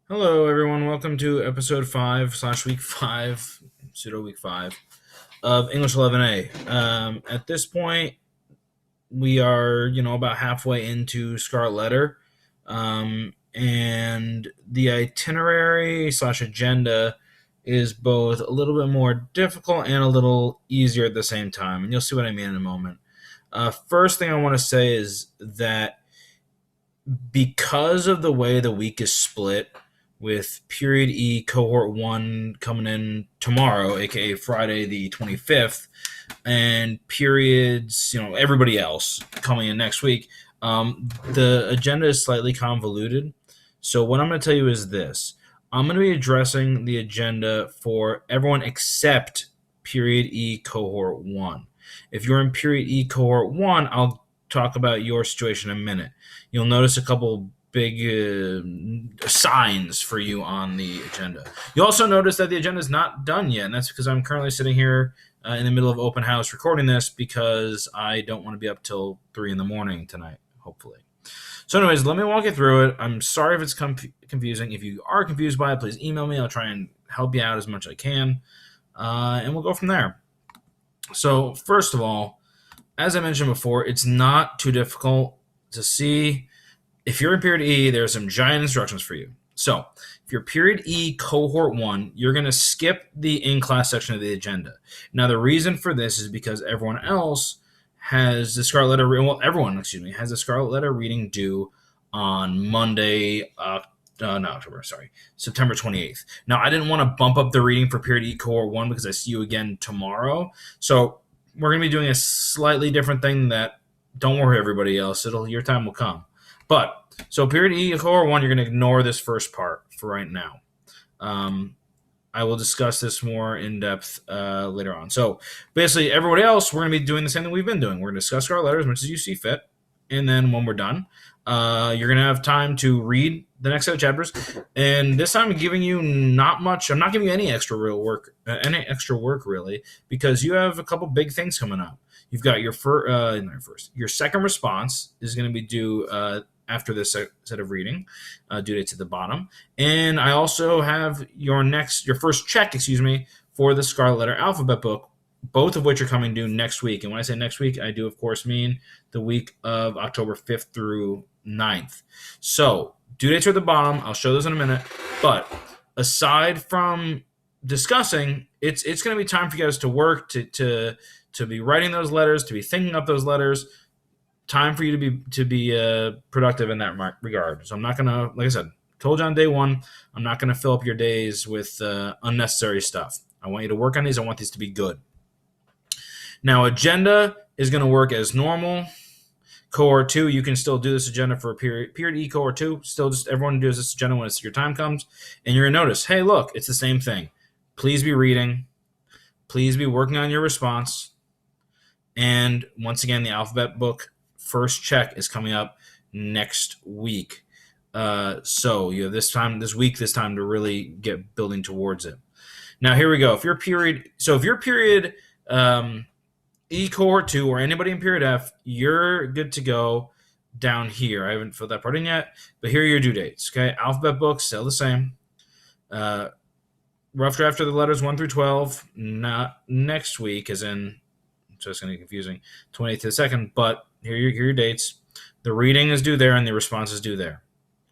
Hello, everyone. Welcome to episode 5 slash week 5, pseudo week 5 of English 11A. At this point, we are, about halfway into Scarlet Letter. And the itinerary slash agenda is both a little bit more difficult and a little easier at the same time. And you'll see what I mean in a moment. First thing I want to say is that because of the way the week is split, with Period E Cohort 1 coming in tomorrow, aka Friday the 25th, and periods, everybody else coming in next week, the agenda is slightly convoluted. So, what I'm going to tell you is this: I'm going to be addressing the agenda for everyone except Period E Cohort 1. If you're in Period E Cohort 1, I'll talk about your situation in a minute. You'll notice a couple big signs for you on the agenda. You also notice that the agenda is not done yet, and that's because I'm currently sitting here in the middle of open house recording this because I don't want to be up till 3 in the morning tonight, hopefully. So anyways, let me walk you through it. I'm sorry if it's confusing. If you are confused by it, please email me. I'll try and help you out as much as I can, and we'll go from there. So first of all, as I mentioned before, it's not too difficult to see. If you're in Period E, there are some giant instructions for you. So, if you're Period E Cohort 1, you're going to skip the in-class section of the agenda. Now, the reason for this is because everyone else has the Scarlet Letter, has the Scarlet Letter reading due on Monday, September 28th. Now, I didn't want to bump up the reading for Period E Cohort 1 because I see you again tomorrow. So, we're going to be doing a slightly different thing that, don't worry, everybody else, your time will come. But, so Period E, Cohort 1, you're going to ignore this first part for right now. I will discuss this more in depth later on. So, basically, everybody else, we're going to be doing the same thing we've been doing. We're going to discuss Scarlet Letter as much as you see fit. And then when we're done, you're going to have time to read the next set of chapters. And this time I'm giving you not much. I'm not giving you any extra work, really, because you have a couple big things coming up. You've got your your second response is going to be due after this set of reading, due dates at the bottom. And I also have your first check, for the Scarlet Letter alphabet book, both of which are coming due next week. And when I say next week, I do, of course, mean the week of October 5th through 9th. So, due dates are at the bottom. I'll show those in a minute. But aside from discussing, it's going to be time for you guys to work, to be writing those letters, to be thinking up those letters. Time for you to be productive in that regard. So I'm not gonna, like I said, told you on day one, I'm not gonna fill up your days with unnecessary stuff. I want you to work on these. I want these to be good. Now, agenda is gonna work as normal. Cohort 2, you can still do this agenda for period E Cohort 2. Still, just everyone does this agenda when your time comes, and you're gonna notice, hey, look, it's the same thing. Please be reading. Please be working on your response. And once again, the alphabet book first check is coming up next week. So you have this time to really get building towards it. Now here we go. If you're period E Cohort 2 or anybody in period F, you're good to go down here. I haven't filled that part in yet, but here are your due dates. Okay, alphabet books still the same. Rough draft of the letters 1 through 12, not next week, as in, so it's going to be confusing, 28th to the 2nd, but here are your dates. The reading is due there and the response is due there.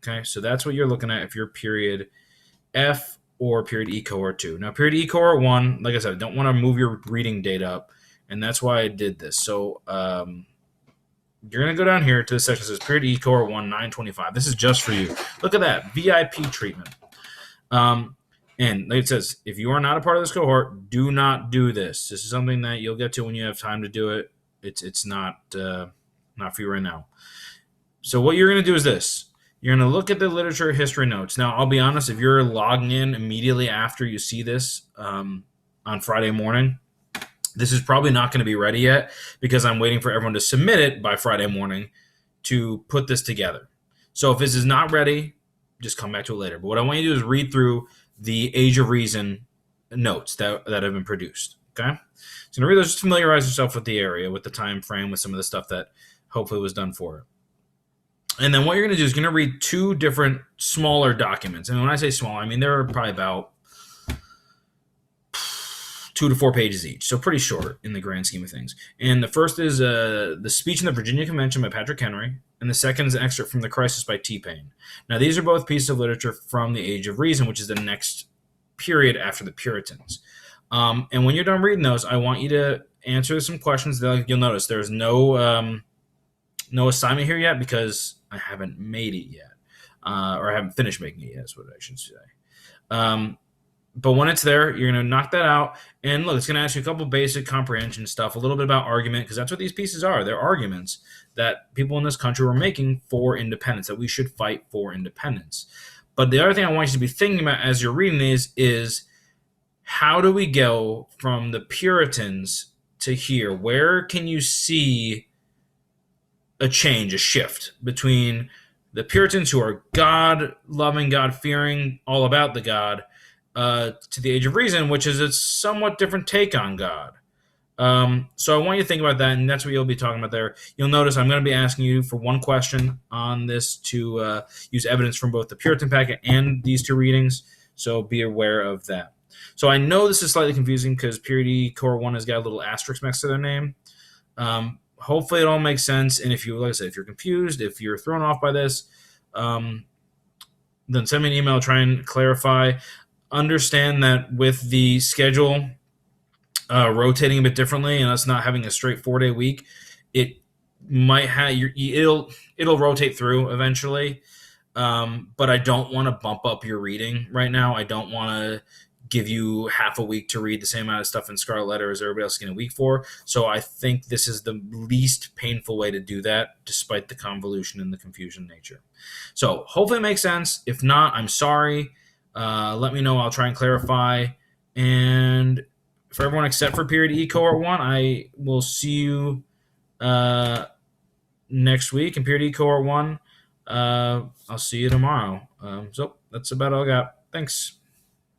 Okay, so that's what you're looking at if you're period F or period E Cohort 2. Now, period E Cohort 1, like I said, I don't want to move your reading date up, and that's why I did this. So you're going to go down here to the section that says period E Cohort 1, 925. This is just for you. Look at that, VIP treatment. And like it says, if you are not a part of this cohort, do not do this. This is something that you'll get to when you have time to do it. It's not for you right now. So what you're going to do is this. You're going to look at the literature history notes. Now, I'll be honest, if you're logging in immediately after you see this on Friday morning, this is probably not going to be ready yet because I'm waiting for everyone to submit it by Friday morning to put this together. So if this is not ready, just come back to it later. But what I want you to do is read through the Age of Reason notes that have been produced. Okay, so read those, just familiarize yourself with the area, with the time frame, with some of the stuff that hopefully was done for it. And then what you're going to do is you're going to read two different smaller documents. And when I say small, I mean they're probably about 2 to 4 pages each, so pretty short in the grand scheme of things. And the first is the speech in the Virginia Convention by Patrick Henry, and the second is an excerpt from The Crisis by T. Paine. Now, these are both pieces of literature from the Age of Reason, which is the next period after the Puritans. And when you're done reading those, I want you to answer some questions. You'll notice there's no assignment here yet because I haven't made it yet, or I haven't finished making it yet. Is what I should say. But when it's there, you're going to knock that out. And look, it's going to ask you a couple basic comprehension stuff, a little bit about argument, because that's what these pieces are. They're arguments that people in this country were making for independence, that we should fight for independence. But the other thing I want you to be thinking about as you're reading these is how do we go from the Puritans to here? Where can you see a change, a shift between the Puritans, who are God-loving, God-fearing, all about the God, to the Age of Reason, which is a somewhat different take on God. So I want you to think about that, and that's what you'll be talking about there. You'll notice I'm going to be asking you for one question on this to use evidence from both the Puritan packet and these two readings, so be aware of that. So I know this is slightly confusing because Period E Core 1 has got a little asterisk next to their name. Hopefully it all makes sense, and if you, like I said, if you're confused, if you're thrown off by this, then send me an email, try and clarify. Understand that with the schedule rotating a bit differently and us not having a straight 4-day week, it might have it'll rotate through eventually. But I don't want to bump up your reading right now. I don't want to give you half a week to read the same amount of stuff in Scarlet Letter as everybody else is getting a week for. So I think this is the least painful way to do that, despite the convolution and the confusion nature. So hopefully it makes sense. If not, I'm sorry. Let me know. I'll try and clarify. And for everyone except for Period E Cohort 1, I will see you next week in Period E Cohort 1. I'll see you tomorrow. So that's about all I got. Thanks.